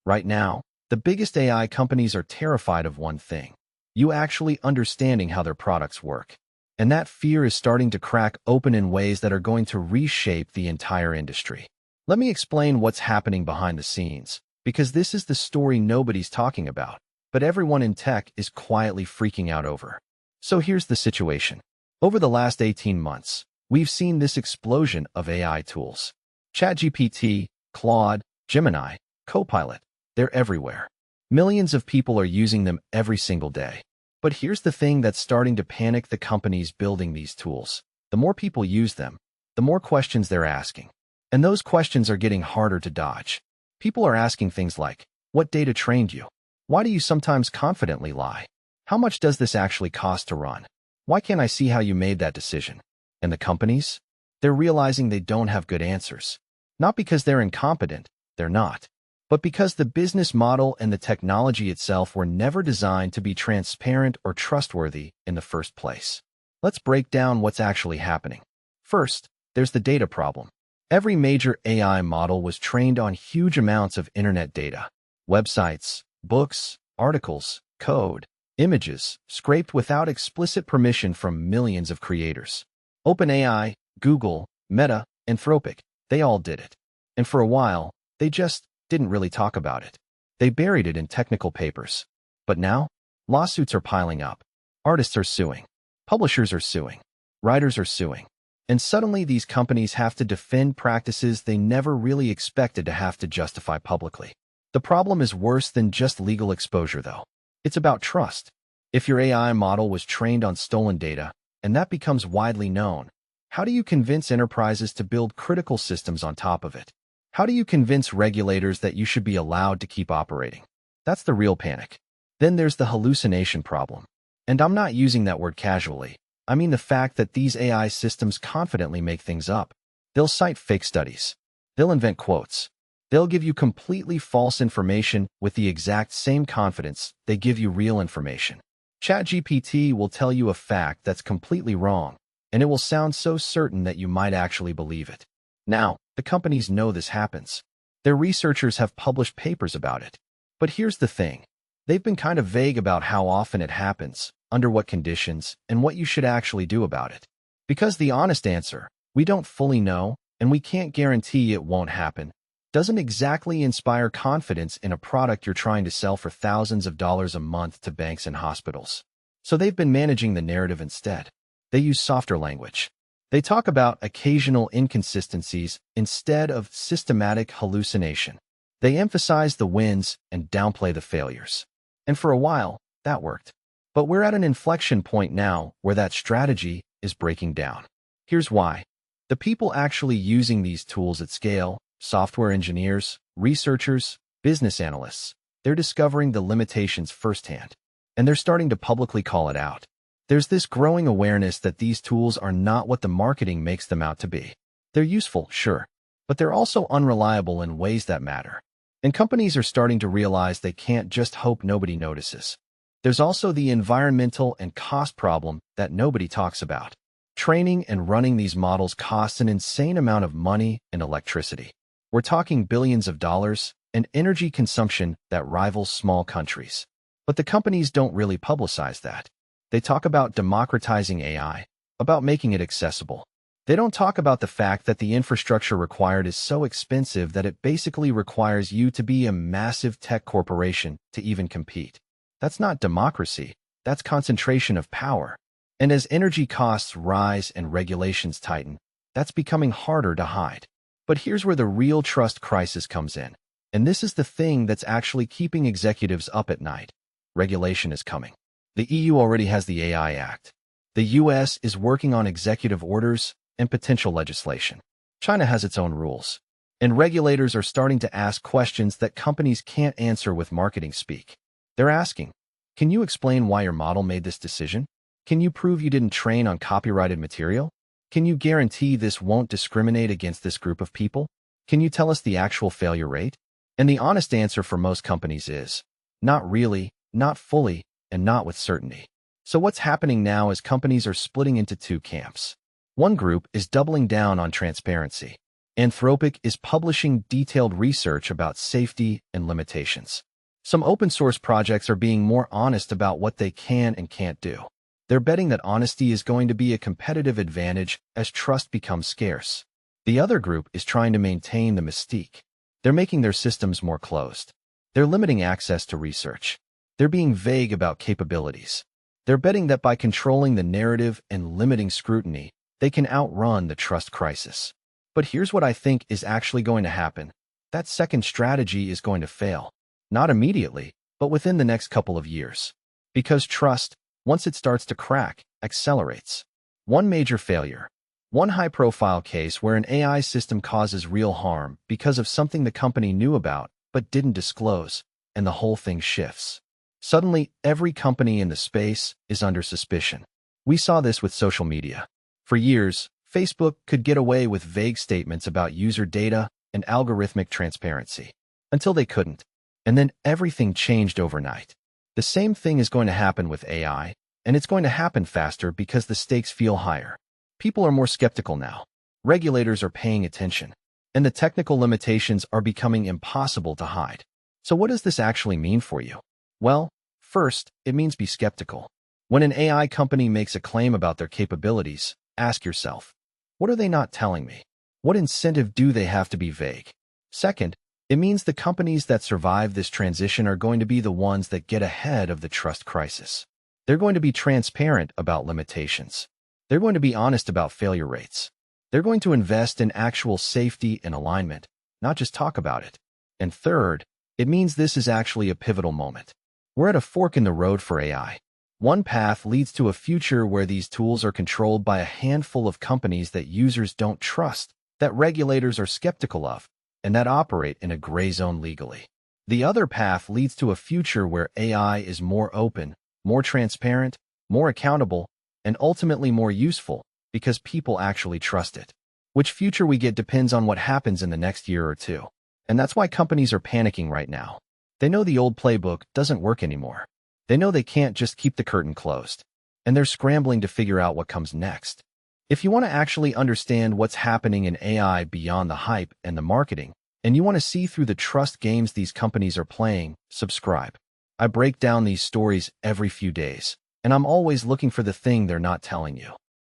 Right now, the biggest AI companies are terrified of one thing: you actually understanding how their products work. And that fear is starting to crack open in ways that are going to reshape the entire industry. Let me explain what's happening behind the scenes, because this is the story nobody's talking about, but everyone in tech is quietly freaking out over. So here's the situation. Over the last 18 months, we've seen this explosion of AI tools. ChatGPT, Claude, Gemini, Copilot, they're everywhere. Millions of people are using them every single day. But here's the thing that's starting to panic the companies building these tools. The more people use them, the more questions they're asking. And those questions are getting harder to dodge. People are asking things like, what data trained you? Why do you sometimes confidently lie? How much does this actually cost to run? Why can't I see how you made that decision? And the companies? They're realizing they don't have good answers. Not because they're incompetent, they're not, but because the business model and the technology itself were never designed to be transparent or trustworthy in the first place. Let's break down what's actually happening. First, there's the data problem. Every major AI model was trained on huge amounts of internet data. Websites, books, articles, code, images, scraped without explicit permission from millions of creators. OpenAI, Google, Meta, Anthropic, they all did it. And for a while, they just didn't really talk about it. They buried it in technical papers. But now, lawsuits are piling up. Artists are suing. Publishers are suing. Writers are suing. And suddenly these companies have to defend practices they never really expected to have to justify publicly. The problem is worse than just legal exposure, though. It's about trust. If your AI model was trained on stolen data, and that becomes widely known, how do you convince enterprises to build critical systems on top of it? How do you convince regulators that you should be allowed to keep operating? That's the real panic. Then there's the hallucination problem. And I'm not using that word casually. I mean the fact that these AI systems confidently make things up. They'll cite fake studies. They'll invent quotes. They'll give you completely false information with the exact same confidence they give you real information. ChatGPT will tell you a fact that's completely wrong, and it will sound so certain that you might actually believe it. Now, the companies know this happens. Their researchers have published papers about it. But here's the thing. They've been kind of vague about how often it happens, under what conditions, and what you should actually do about it. Because the honest answer, we don't fully know, and we can't guarantee it won't happen, doesn't exactly inspire confidence in a product you're trying to sell for thousands of dollars a month to banks and hospitals. So they've been managing the narrative instead. They use softer language. They talk about occasional inconsistencies instead of systematic hallucination. They emphasize the wins and downplay the failures. And for a while, that worked. But we're at an inflection point now where that strategy is breaking down. Here's why. The people actually using these tools at scale, software engineers, researchers, business analysts, they're discovering the limitations firsthand. And they're starting to publicly call it out. There's this growing awareness that these tools are not what the marketing makes them out to be. They're useful, sure, but they're also unreliable in ways that matter. And companies are starting to realize they can't just hope nobody notices. There's also the environmental and cost problem that nobody talks about. Training and running these models costs an insane amount of money and electricity. We're talking billions of dollars and energy consumption that rivals small countries. But the companies don't really publicize that. They talk about democratizing AI, about making it accessible. They don't talk about the fact that the infrastructure required is so expensive that it basically requires you to be a massive tech corporation to even compete. That's not democracy, that's concentration of power. And as energy costs rise and regulations tighten, that's becoming harder to hide. But here's where the real trust crisis comes in. And this is the thing that's actually keeping executives up at night. Regulation is coming. The EU already has the AI Act. The US is working on executive orders and potential legislation. China has its own rules. And regulators are starting to ask questions that companies can't answer with marketing speak. They're asking, can you explain why your model made this decision? Can you prove you didn't train on copyrighted material? Can you guarantee this won't discriminate against this group of people? Can you tell us the actual failure rate? And the honest answer for most companies is, not really, not fully, and not with certainty. So what's happening now is companies are splitting into two camps. One group is doubling down on transparency. Anthropic is publishing detailed research about safety and limitations. Some open-source projects are being more honest about what they can and can't do. They're betting that honesty is going to be a competitive advantage as trust becomes scarce. The other group is trying to maintain the mystique. They're making their systems more closed. They're limiting access to research. They're being vague about capabilities. They're betting that by controlling the narrative and limiting scrutiny, they can outrun the trust crisis. But here's what I think is actually going to happen. That second strategy is going to fail. Not immediately, but within the next couple of years. Because trust, once it starts to crack, accelerates. One major failure. One high-profile case where an AI system causes real harm because of something the company knew about but didn't disclose, and the whole thing shifts. Suddenly, every company in the space is under suspicion. We saw this with social media. For years, Facebook could get away with vague statements about user data and algorithmic transparency. Until they couldn't. And then everything changed overnight. The same thing is going to happen with AI, and it's going to happen faster because the stakes feel higher. People are more skeptical now. Regulators are paying attention. And the technical limitations are becoming impossible to hide. So what does this actually mean for you? Well, first, it means be skeptical. When an AI company makes a claim about their capabilities, ask yourself, what are they not telling me? What incentive do they have to be vague? Second, it means the companies that survive this transition are going to be the ones that get ahead of the trust crisis. They're going to be transparent about limitations. They're going to be honest about failure rates. They're going to invest in actual safety and alignment, not just talk about it. And third, it means this is actually a pivotal moment. We're at a fork in the road for AI. One path leads to a future where these tools are controlled by a handful of companies that users don't trust, that regulators are skeptical of, and that operate in a gray zone legally. The other path leads to a future where AI is more open, more transparent, more accountable, and ultimately more useful because people actually trust it. Which future we get depends on what happens in the next year or two. And that's why companies are panicking right now. They know the old playbook doesn't work anymore. They know they can't just keep the curtain closed. And they're scrambling to figure out what comes next. If you want to actually understand what's happening in AI beyond the hype and the marketing, and you want to see through the trust games these companies are playing, subscribe. I break down these stories every few days, and I'm always looking for the thing they're not telling you.